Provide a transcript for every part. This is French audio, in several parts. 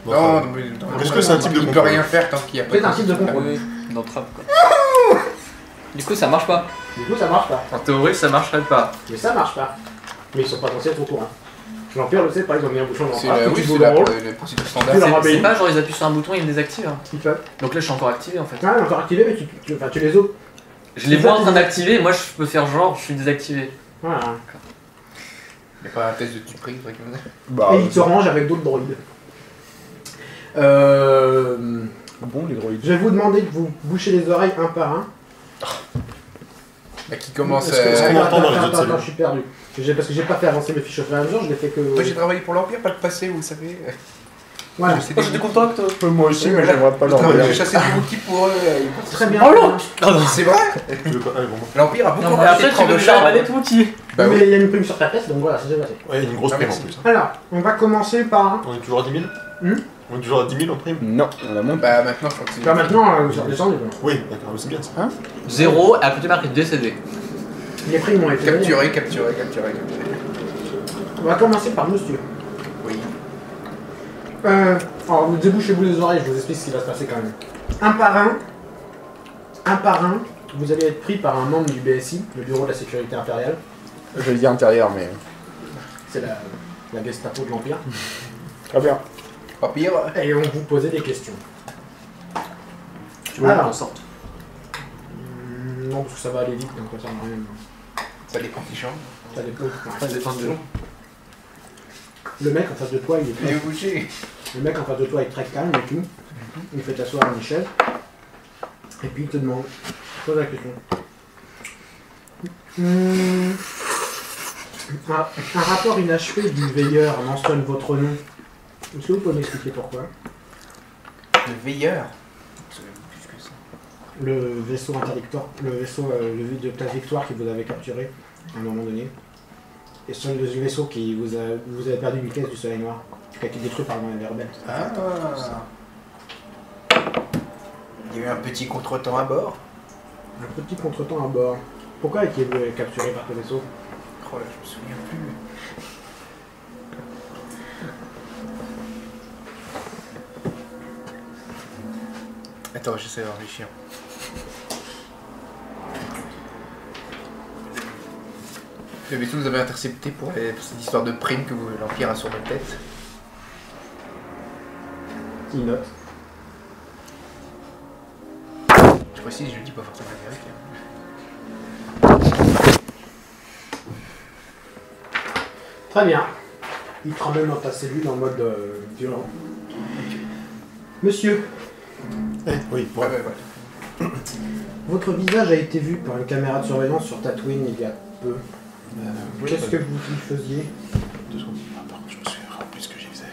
Non, Est-ce que c'est un type de il peut contrôle? rien faire tant qu'il n'y a pas C'est un type de contrôle. Oui, dans Trap quoi. Du coup, ça marche pas. Du coup, ça marche pas. En théorie, ça marcherait pas. Mais ça marche pas. Mais ils sont pas censés être au courant. L'Empire le sait pas, ils ont mis un bouchon dans C'est le oui, c'est le principe standard. Tu leur C'est rabais. pas genre ils appuient sur un bouton et ils me désactivent. Hein. Ils peuvent. Donc là, je suis encore activé en fait. Ah, encore activé, mais tu les ouvres. Je les vois en train d'activer et moi je peux faire genre je suis désactivé. Voilà. Il n'y a pas un test de type pris, vrai que... Bah, Et ils se rangent avec d'autres droïdes. bon, les droïdes. Je vais vous demander de vous boucher les oreilles un par un. Bah, qui commence Est-ce qu'on entend dans les autres Attends, cellules? je suis perdu. Parce que j'ai pas fait avancer mes fiches au fur et à mesure, je l'ai fait que. Moi j'ai travaillé pour l'Empire, pas le passé, vous savez. Voilà. C'est Oh, j'ai des contacts. Moi aussi, mais j'aimerais pas leur J'ai dire. chassé des Wookiees pour eux. Très bien. Oh là. C'est vrai. Tu veux quoi? Allez, bon. L'Empire a Non, beaucoup mais après, tu de veux me faire avaler tout qui. Bah mais oui. il y a une prime sur ta tête, donc voilà, ça s'est passé. Ouais, il y a une grosse Ah, prime en merci. plus. Alors, on va commencer par. On est toujours à 10 000 On est toujours à 10 000 en prime? Non, on a moins. Bah maintenant je crois que c'est... Là maintenant, vous redescendez. Oui, d'accord, c'est bien ça. 0 et à côté marqué décédé. Les primes ont été données. Capturé. On va commencer par monsieur. Oui. Alors, débouchez-vous les oreilles, je vous explique ce qui va se passer quand même. Un par un, vous allez être pris par un membre du BSI, le Bureau de la Sécurité Impériale. Je vais dire intérieur, mais. C'est la Gestapo de l'Empire. Très bien. Empire. Et on vous posait des questions. Tu veux Alors. qu'on sorte. Non, parce que ça va aller vite, donc ça sert à rien. Ça dépend qui change. Ça dépend. Ça dépend de l'eau. Le mec en face de toi, il est Il est bouché. Le mec en face de toi est très calme et tout. Il fait t'asseoir à une chaise. Et puis il te demande. Pose la question. Un rapport inachevé du veilleur mentionne votre nom. Est-ce que vous pouvez m'expliquer pourquoi? Le veilleur. Je sais plus ce que c'est. Le vaisseau interdictoire, le vaisseau de classe Victoire qui vous avait capturé à un moment donné. Et sur le vaisseau qui vous avez perdu une pièce du Soleil Noir, qui a été détruit par les rebelles. Ah. Il y a eu un petit contretemps à bord. Un petit contretemps à bord. Pourquoi est-il capturé par ce vaisseau? Oh là, je me souviens plus. Attends, j'essaie de réfléchir. Le vaisseau nous avait intercepté pour cette histoire de prime que l'Empire a sur notre tête. Il note. Je précise, je le dis pas forcément américain. Très bien. Il te ramène dans ta cellule en mode violent. Monsieur, Oui, Ouais, ouais. ouais. votre visage a été vu par une caméra de surveillance sur Tatooine il y a peu. Oui, Qu'est-ce bah, que vous y faisiez? 2 secondes. Ah, par contre, je me souviens plus ce que j'y faisais.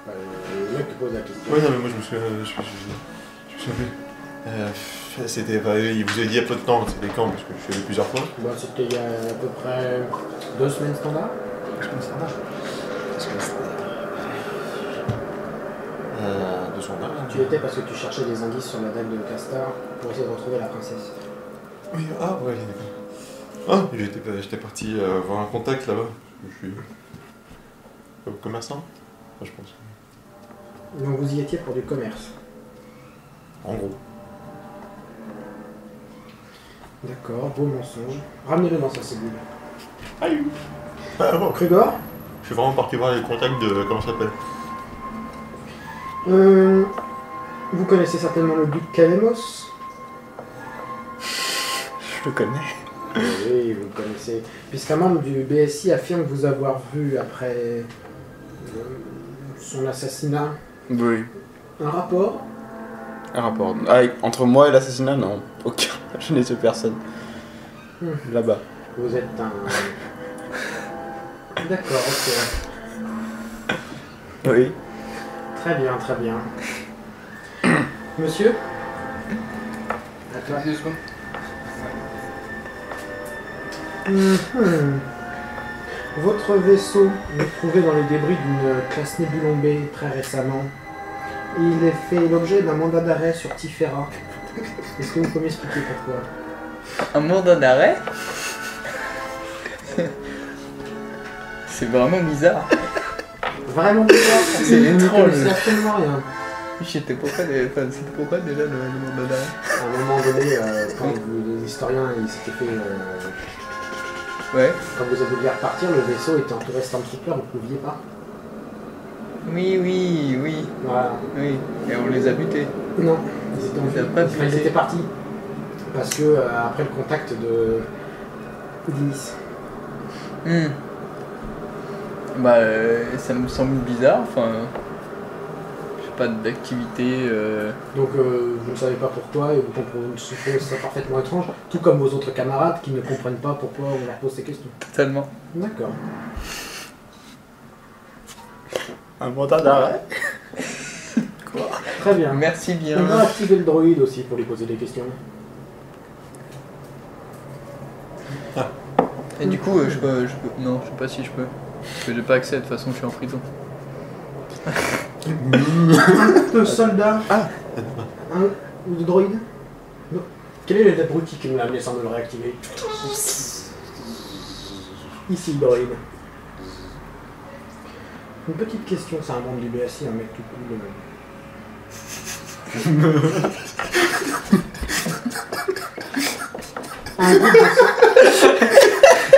Le mec te pose la question. Ouais, non, mais moi je me souviens. Je me souviens plus. C'était. Bah, il vous a dit il y a peu de temps, c'était quand? Parce que je suis allé plusieurs fois. Bah, c'était il y a à peu près 2 semaines standard. Je pense que ça marche. Parce que c'était. 2 secondes. Tu étais parce que tu cherchais des indices sur la dame de Castar pour essayer de retrouver la princesse. Oui, ah, ouais, d'accord. Ah, j'étais parti voir un contact là-bas. Je suis. Commerçant? Enfin, je pense. Donc vous y étiez pour du commerce. En gros. D'accord, beau mensonge. Ramenez-le dans sa cellule. Aïe! Ah, bon. Krugor, Je suis vraiment parti voir les contacts de. Comment ça s'appelle? vous connaissez certainement le duc Kalemos. Je le connais. Oui, vous le connaissez. Puisqu'un membre du BSI affirme vous avoir vu après son assassinat. Oui. Un rapport? Un rapport. Ah, entre moi et l'assassinat, non. Aucun. Je n'ai tué personne. Là-bas. Vous êtes un... D'accord, ok. Oui. Très bien, très bien. Monsieur? À toi. 2 secondes. Votre vaisseau est trouvé dans les débris d'une classe Nebulon B très récemment. Il est fait l'objet d'un mandat d'arrêt sur Tifera. Est-ce que vous pouvez m'expliquer pourquoi? Un mandat d'arrêt. C'est vraiment bizarre. Vraiment bizarre. C'est Vous ne étrange. connaissez absolument rien. C'était pourquoi, c'était pourquoi déjà le mandat d'arrêt? À un moment donné, quand les historiens ils s'étaient fait. Ouais. Quand vous vouliez repartir, le vaisseau était entouré de Stormtroopers, vous ne pouviez pas. Oui. Voilà. Oui. Et on les a butés. Non, ils étaient, Ils avaient pas enfin, ils buté. étaient partis. Parce que après le contact de d'Inis. Bah, ça me semble bizarre. Enfin, je sais pas d'activité. Donc vous ne savez pas pourquoi et vous comprenez ça parfaitement étrange, tout comme vos autres camarades qui ne comprennent pas pourquoi on leur pose ces questions. Totalement. D'accord. Un mandat d'arrêt. Très bien. Merci bien. On va activer le droïde aussi pour lui poser des questions. Et du coup, je peux. Non, je sais pas si je peux. Parce que j'ai pas accès, de toute façon, je suis en prison. Le soldat. De droïde. Non. Quel est l'abruti qui me l'a amené sans me le réactiver? Ici, le droïde. Une petite question, c'est un membre du BSI, un mec tout cool. Un groupe de...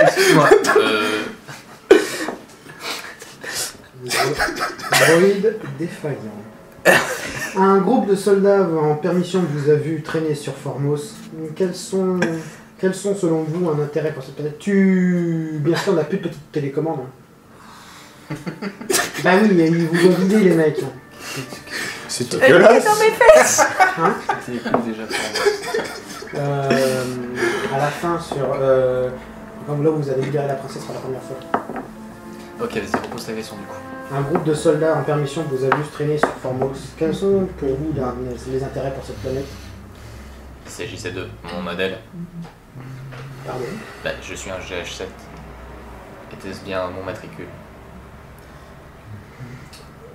Excuse-moi. Droïde défaillant. Un groupe de soldats en permission vous a vu traîner sur Formos. Quels sont selon vous un intérêt pour cette planète? Bien sûr, on n'a plus de petite télécommande. Hein. Bah oui, ils vous ont vidé les mecs. C'est dégueulasse. Hein? C'était cool déjà pour À la fin, comme là où vous avez libéré la princesse pour la première fois. Ok, vas-y, repose ta question du coup. Un groupe de soldats en permission vous a vu traîner sur Formos. Quels sont pour vous les intérêts pour cette planète? Il s'agissait de mon modèle. Pardon. Bah, je suis un GH7. Était-ce bien mon matricule?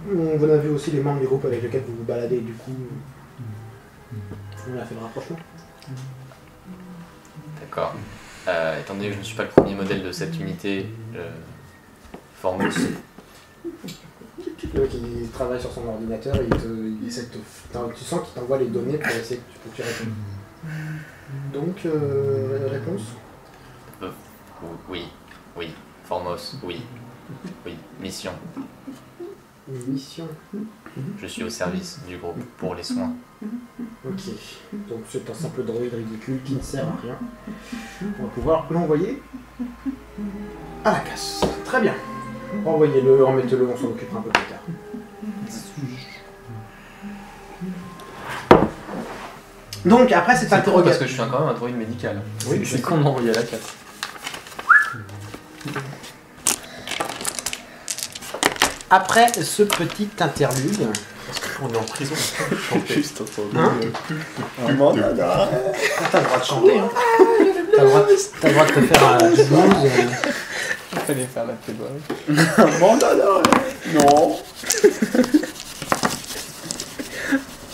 Vous en avez aussi les membres du groupe avec lequel vous vous baladez, du coup. On a fait le rapprochement. D'accord. Étant donné que je ne suis pas le premier modèle de cette unité, Formos, Le mec il travaille sur son ordinateur et il essaie de tu sens qu'il t'envoie les données pour essayer que tu répondes. Donc, réponse? oui. Formos, oui. Mission. Une mission. Je suis au service du groupe pour les soins. Ok. Donc c'est un simple droïde ridicule qui ne sert à rien. On va pouvoir l'envoyer à la casse. Très bien. Envoyez-le, remettez-le, on s'en occupera un peu plus tard. Donc après cette C'est con parce interrogation. que je suis quand même un droïde médical. Oui, C'est con de m'envoyer à la casse. Après ce petit interlude, On est en prison. Juste entendu. Hein Un mandat d'arrêt. t'as le droit de chanter. Hein. T'as le droit de te faire un blues. Il fallait faire la plaidoirie. Un mandat d'arrêt. Non.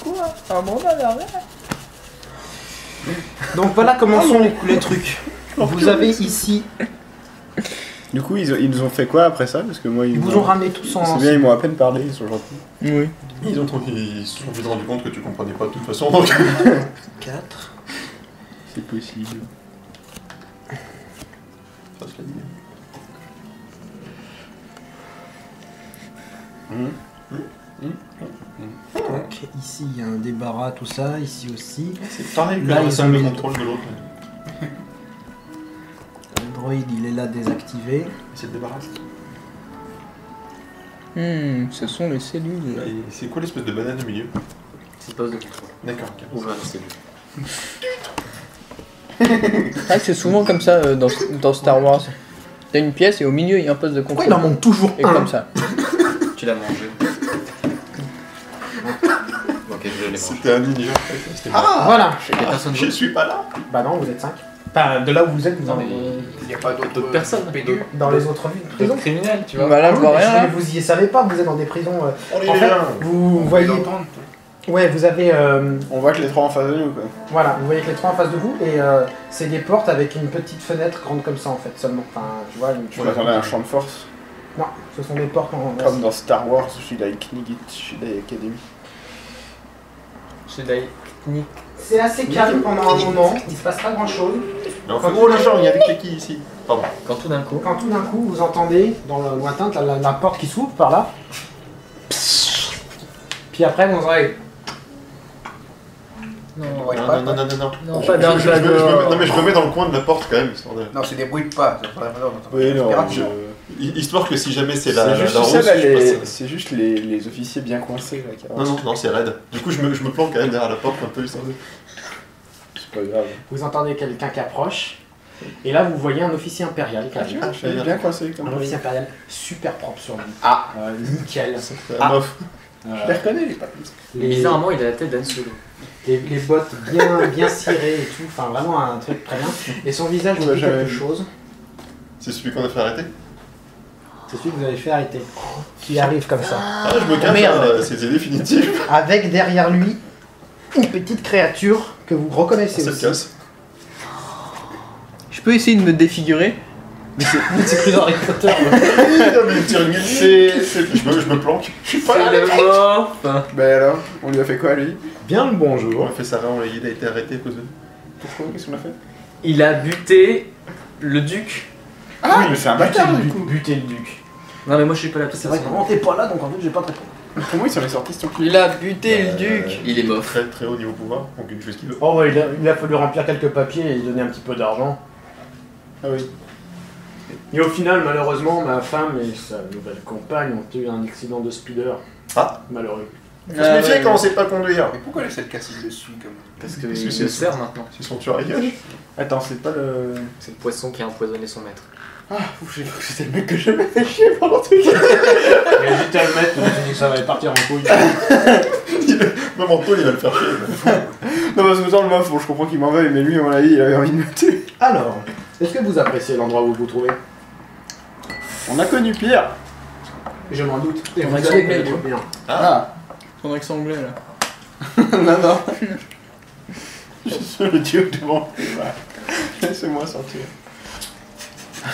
Quoi? Un mandat d'arrêt? Donc voilà comment sont les trucs. Vous avez ici, Du coup, ils nous ont fait quoi après ça? Parce que moi, ils vous ont ramené tous en... C'est bien, ils m'ont à peine parlé, ils sont gentils. Oui. Ils se sont vite rendu compte que tu comprenais pas de toute façon. Donc... 4. C'est possible. Ça se l'a dit. Donc ici il y a un débarras, tout ça, ici aussi. C'est pareil que Là, dans ils la salle ont de mis- contrôle de l'autre. Le droïde il est là désactivé. C'est le débarrasse. Ce sont les cellules. Et c'est quoi l'espèce de banane au milieu? C'est le poste de contrôle. D'accord, ok. Ou un cellule. Ah, c'est souvent comme ça dans Star Wars. T'as une pièce et au milieu il y a un poste de Pourquoi contrôle. il en manque toujours Et un? comme ça. Tu l'as mangé. Ok, je l'ai mangé. C'était un ninja. C'était Voilà. Il y a personne Je d'autre. suis pas là. Bah non, vous êtes 5. Enfin, de là où vous êtes, vous Non, en mais Il n'y a pas d'autres personnes. dans les autres prisons. D'autres criminels, tu vois. Bah là, je Ah vois oui, mais rien. Là. vous y savez pas, vous êtes dans des prisons. On est En fait, là. vous voyez. Ouais, vous avez. On voit que les trois en face de nous, quoi. Voilà, vous voyez que les trois en face de vous et c'est des portes avec une petite fenêtre grande comme ça en fait seulement. Enfin, tu vois, une. Je m'attendais à un champ de force. Non, ce sont des portes en... Comme dans Star Wars, Jedi Knigit, Jedi Academy. Jedi Knick. C'est assez calme pendant un moment, il se passe pas grand chose. Mais on fait gros les gens, il y a des cliquis ici. Pardon. Quand tout d'un coup. Quand tout d'un coup vous entendez dans le lointain la porte qui s'ouvre par là. Puis après vous entendez. Non, Non, pas Dark Vador. Non mais je me mets dans le coin de la porte quand même, histoire de... Non, c'est des bruits de pas. Oui, non, Histoire que si jamais c'est la juste rose, ça, là, je passe. c'est juste les officiers bien coincés là qui avancent. Non, c'est raide. Du coup, je me planque quand même derrière la porte un peu, histoire de... C'est pas grave. Vous entendez quelqu'un qui approche. Et là vous voyez un officier impérial qui arrive. Je suis bien coincé comme Un ça. officier impérial super propre sur lui. Ah. Nickel. Mof. Je les reconnais les papis. Bizarrement, il a la tête d'Han Solo. Les bottes bien cirées et tout, enfin vraiment un truc très bien. Et son visage vous dit quelque chose. C'est celui qu'on a fait arrêter. C'est celui que vous avez fait arrêter. Qui arrive comme ça. Ah, je me cache, merde. c'est définitif. Avec derrière lui une petite créature que vous reconnaissez Ça aussi. se casse. Je peux essayer de me défigurer. C'est plus dans Harry Potter. Non mais il tire une gueule. Je me planque. Je suis pas là. C'est le mort. Ben alors, on lui a fait quoi lui? Bien le On bonjour. a fait ça là, il a été arrêté à cause de... Pourquoi? Qu'est-ce qu'on a fait? Il a buté le duc. Ah oui, mais c'est un bâtard du coup. Buter le duc. Non mais moi je suis pas là. C'est vrai que vraiment t'es pas là donc en fait j'ai pas de réponse. Comment il s'en est sorti ce truc? Il a buté le duc. Il est mof. Très très haut niveau pouvoir, donc il fait ce qu'il veut. Oh ouais, il a fallu remplir quelques papiers et donner un petit peu d'argent. Ah oui. Et au final, malheureusement, ma femme et sa nouvelle compagne ont eu un accident de speeder. Ah. Malheureux. Faut se méfier quand on sait pas conduire. Mais pourquoi elle essaie de casser dessus comme Parce Parce que qu'il c'est se sert maintenant. C'est son tueur à gage. Attends, c'est pas le... C'est le poisson qui a empoisonné son maître. Ah, ouf, j'ai cru que c'était le mec que je me fait chier pendant tout le temps. Et j'étais à le mettre, je me suis dit que ça allait partir en couille. Même Antoine, il va le faire chier. Non, parce que autant le meuf, bon, je comprends qu'il m'en veuille, mais lui, à mon avis, il avait envie de me tuer. Alors, est-ce que vous appréciez l'endroit où vous vous trouvez? On a connu pire. Je m'en doute. Et Ton vous accent allez anglais, connaître tu bien. Ah. Ton accent anglais là. Non, non. Je suis le dieu devant. Laissez-moi sortir.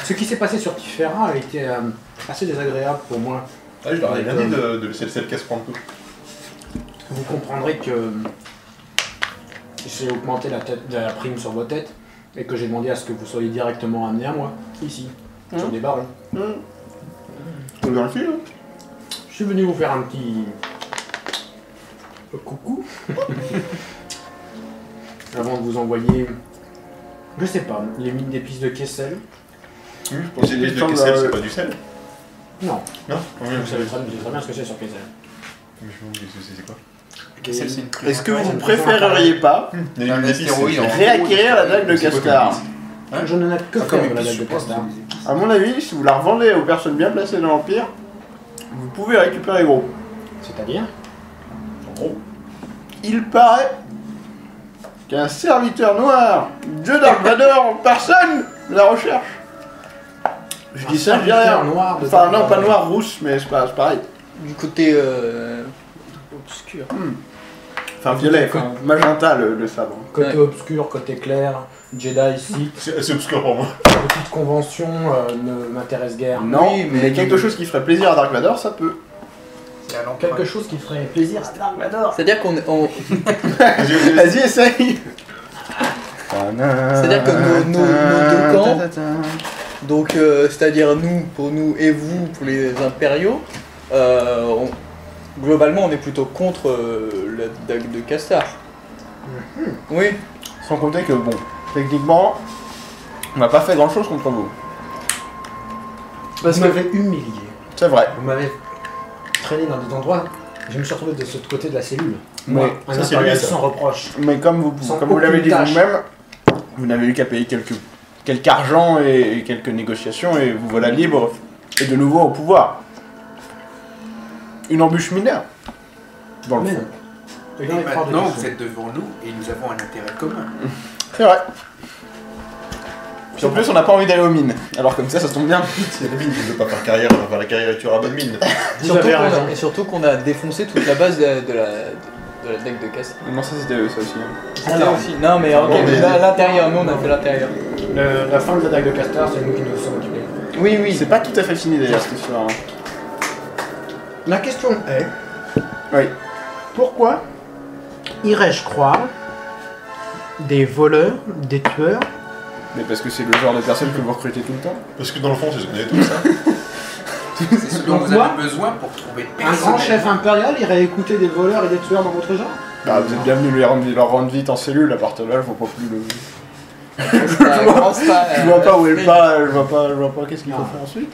Ce qui s'est passé sur Tifera a été assez désagréable pour moi. Ah, je leur ai bien dit de laisser le casse prendre tout. Vous comprendrez que j'ai augmenté la prime sur vos têtes et que j'ai demandé à ce que vous soyez directement amené à moi, ici, sur des barons. On dans le fil, hein. Je suis venu vous faire un petit coucou avant de vous envoyer, je sais pas, les mines d'épices de Kessel. Je pensais que de Kessel, c'est pas du sel. Non, Non. vous savez très bien ce que c'est sur Kessel. Mais je me demande c'est quoi. Kessel, c'est une prison. Est-ce que vous une préféreriez pas Les Un lunes d'épices, astéroïde c'est- en- réacquérir la dague de C'est quoi comme Castar? épice Je n'en ai que Comme faire de la épice, dague je de pense. Castar. À mon avis, si vous la revendez aux personnes bien placées dans l'Empire, vous pouvez récupérer gros. C'est-à-dire En gros. Il paraît qu'un serviteur noir, Dieu Dark Vador en personne, la recherche. Je dis ça, je dis rien. Noir de Enfin, non, pas noir, rousse, mais c'est pareil. Du côté obscur. Enfin, violet, enfin, magenta le sabre. Côté Ouais. obscur, côté clair, Jedi, Sith, C'est obscur pour moi. petite convention ne m'intéresse guère. Non, Oui, mais mais- quelque chose qui ferait plaisir à Dark Vador, ça peut. C'est à l'emploi. Quelque chose qui ferait plaisir à Dark Vador. C'est-à-dire qu'on Vas-y, essaye. C'est-à-dire que nos deux camps, donc c'est-à-dire nous pour nous et vous pour les impériaux, globalement on est plutôt contre la dague de Castar. Oui. Sans compter que, bon, techniquement, on n'a pas fait grand chose contre vous. Vous m'avez humilié. C'est vrai. Vous m'avez traîné dans des endroits. Je me suis retrouvé de ce côté de la cellule. Mais Moi, un ça, c'est impérial lui, ça. sans reproche. Mais comme vous, Sans comme vous l'avez aucune dit tâche. vous-même, vous n'avez eu qu'à payer quelques argent et quelques négociations et vous voilà libre et de nouveau au pouvoir. Une embûche mineure. Dans le Mais fond. non. Et Et dans les trois de maintenant, question. vous êtes devant nous et nous avons un intérêt commun. C'est vrai. Puis en plus, on n'a pas envie d'aller aux mines. Alors comme ça tombe bien. C'est la mine qui ne veut pas faire carrière, on va faire la carrière à bonne mine. Vous avez raison. Et surtout qu'on a défoncé toute la base de la dague de Castar. Non, ça c'était ça aussi. hein. Alors, aussi. Non mais ok, Bon, mais- l'intérieur, nous on a fait l'intérieur. la fin de la dague de Castar, c'est nous qui nous sommes occupés. Oui, oui. C'est pas tout à fait fini d'ailleurs cette histoire. Hein. La question est, Oui. pourquoi irais-je croire des voleurs, des tueurs? Mais parce que c'est le genre de personne que vous recrutez tout le temps. Parce que dans le fond, c'est ce qu'on est tous, ça. C'est ce dont Donc vous moi, avez besoin pour trouver Un grand chef impérial irait écouter des voleurs et des tueurs dans votre genre? Bah, vous êtes bienvenus leur rendre vite en cellule, à partir de là, je vois pas plus le. Commence pas. Je vois pas où est le pas, je vois pas qu'est-ce qu'il faut faire ensuite.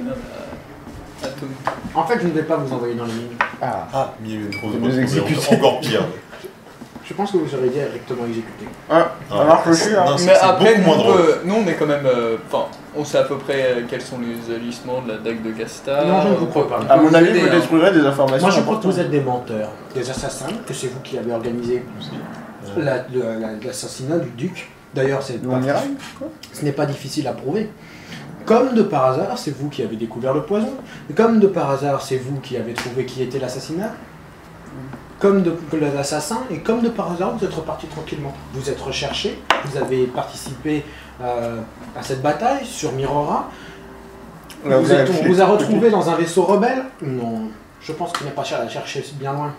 En fait, je ne vais pas vous envoyer dans les mines. Ah, milieu de Vous nous exécutez. encore pire. Je pense que vous serez directement exécuté. Ah, ça marche aussi, hein. Non, Mais après, beaucoup moins drôle. nous on est quand même. Enfin, on sait à peu près quels sont les agissements de la dague de Gasta. Non, je ne vous crois pas. À mon avis, vous aider, hein. détruirez des informations. Moi, je crois que importantes. vous êtes des menteurs, des assassins, que c'est vous qui avez organisé l'assassinat du duc. D'ailleurs, Ils vont venir, quoi. ce n'est pas difficile à prouver. Comme de par hasard, c'est vous qui avez découvert le poison. Comme de par hasard, c'est vous qui avez trouvé qui était l'assassinat. Comme de l'assassin, et comme de par hasard, vous êtes reparti tranquillement. Vous êtes recherché, vous avez participé à cette bataille sur Mirora. Là, Vous avez êtes- on filé vous a tout retrouvé dans un vaisseau rebelle? Non. Je pense qu'il n'est pas cher à chercher bien loin.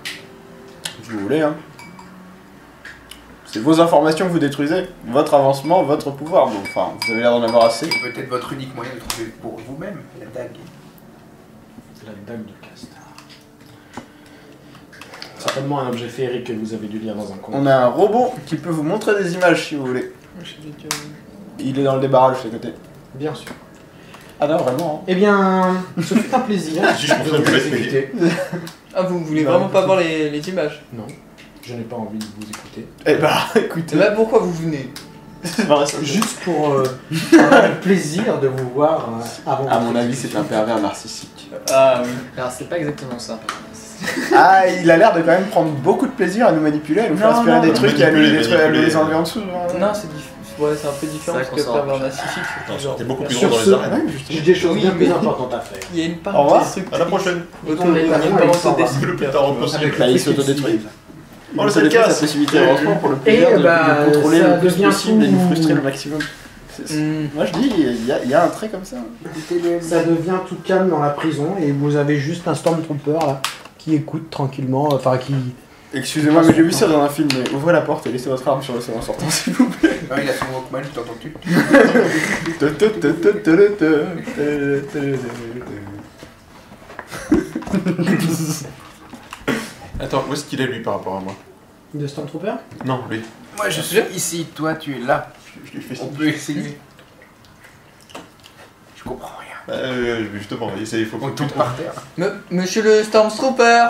Si vous voulez, hein. C'est vos informations que vous détruisez, votre avancement, votre pouvoir. Bon, enfin, vous avez l'air d'en avoir assez. C'est peut-être votre unique moyen de trouver pour vous-même la dague. La dague de Castar. Certainement un objet féerique que vous avez dû lire dans un conte. On a un robot qui peut vous montrer des images si vous voulez. Il est dans le débarrage, c'est à côté. Bien sûr. Ah non, vraiment. Eh bien, ce fut un plaisir Juste pour de ça, vous vous êtes exécuter. Ah, vous voulez Non, vraiment pas voir les images? Non, je n'ai pas envie de vous écouter. Eh bah, écoutez. Là, pourquoi vous venez? Juste pour avoir le plaisir de vous voir avant. À votre mon avis, c'est exécution. un pervers narcissique. Ah oui. Alors, c'est pas exactement ça. Ah, il a l'air de quand même prendre beaucoup de plaisir à nous manipuler, à nous faire Non, aspirer non, des non. trucs et à nous les Manipuler, détruire, à nous les manipuler. enlever en dessous. hein. Non, c'est un peu différent C'est parce vrai que qu'on s'en pervers rapproche. narcissique, c'est Non, toujours. c'était beaucoup plus Sur drôle dans ce- les arènes. Ouais, J'ai justement. des choses Oui, bien mais- plus importantes à faire. Il y a une Au part revoir. destructive. À la prochaine. Il s'en va. Le plus tard possible. Bah, il s'autodétruit. Oh, le seul cas. sa possibilité d'avancement pour le Et plaisir de bah, contrôler ça le plus devient possible et nous tout- frustrer le maximum. Moi je dis, il y a un trait comme ça. Ça devient tout calme dans la prison et vous avez juste un Stormtrooper là qui écoute tranquillement, enfin qui. Excusez-moi, mais j'ai vu ça dans un film, mais ouvrez la porte et laissez votre arme sur le sol en sortant, s'il vous plaît. Ah, il a son Walkman, je t'entends-tu? Attends, où est-ce qu'il est lui par rapport à moi? De Stormtrooper? Non, lui. Moi je suis ici, toi tu es là. Je lui fais On peut essayer. Je comprends rien. Justement, il faut On que tombe par terre. Monsieur le Stormtrooper.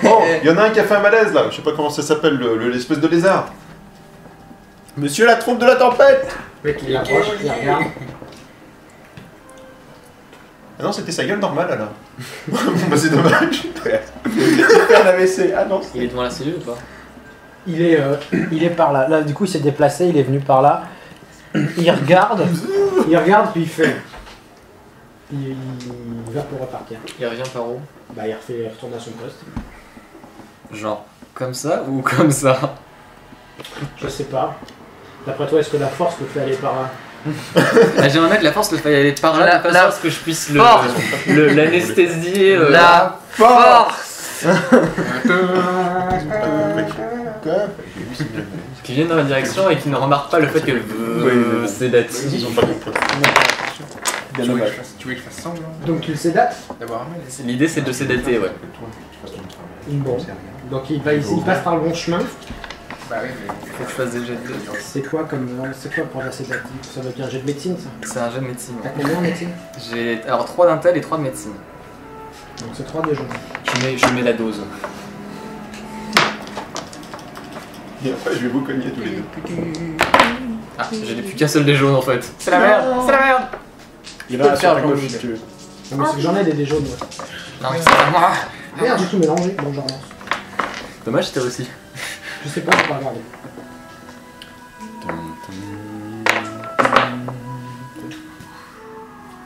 Oh, il y en a un qui a fait un malaise là. Je sais pas comment ça s'appelle, l'espèce de lézard. Monsieur la trompe de la tempête. Mec, il approche, il regarde. Ah non, c'était sa gueule normale alors. Bah c'est dommage. Il fait un AVC. Ah non. Il est devant la cellule ou pas? Il est par là. Là, du coup, il s'est déplacé, il est venu par là. Il regarde puis il fait. Il va pour repartir. Il revient par où? Bah, il retourne à son poste. Genre, comme ça ou comme ça? Je sais pas. D'après toi, est-ce que la force peut faire aller par là? Ah, j'aimerais bien que la force le fasse aller par là, de façon à ce que je puisse force. l'anesthésier. La force. Qui vienne dans ma direction et qui ne remarque pas le fait que c'est daté. Ils ont pas compris. Bien Tu veux que dommage. je fasse- tu veux que je fasse semblant Donc, tu le sédates? d'avoir un malaise? L'idée c'est de sédater, ouais. Bon. Donc, il passe par le bon chemin. Bah oui, mais. Faut que je fasse des jets de... C'est quoi pour la sédative? Ça va être un jet de médecine, ça? C'est un jet de médecine. T'as combien en médecine? J'ai alors 3 d'intel et 3 de médecine. Donc, c'est 3 déjà. Je mets la dose. Et après, je vais vous cogner tous les deux. Ah, j'ai plus qu'un seul des jaunes en fait. C'est la merde. C'est la merde. Il peux le va faire, sur ta gauche Jean-Louis. si tu veux. Non, mais c'est que j'en ai des jaunes, moi. Non, c'est pas moi. Merde, j'ai tout mélangé. Bon, j'en lance. Dommage, c'était aussi. Je sais pas, je vais pas regarder.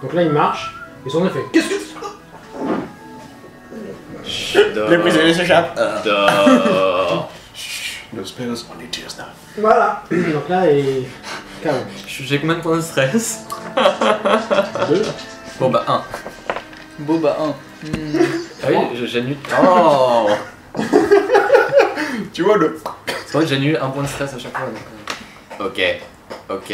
Donc là, il marche. Et son effet. Qu'est-ce que Les prisonniers s'échappent. Dors. No spells, only tears now. Voilà. Donc là, KO. J'ai combien de points de stress? 2. Bon bah 1. Boba 1. Ah oui, j'annule. Oh. Tu vois le. C'est vrai que j'annule un point de stress à chaque fois. Donc... Ok.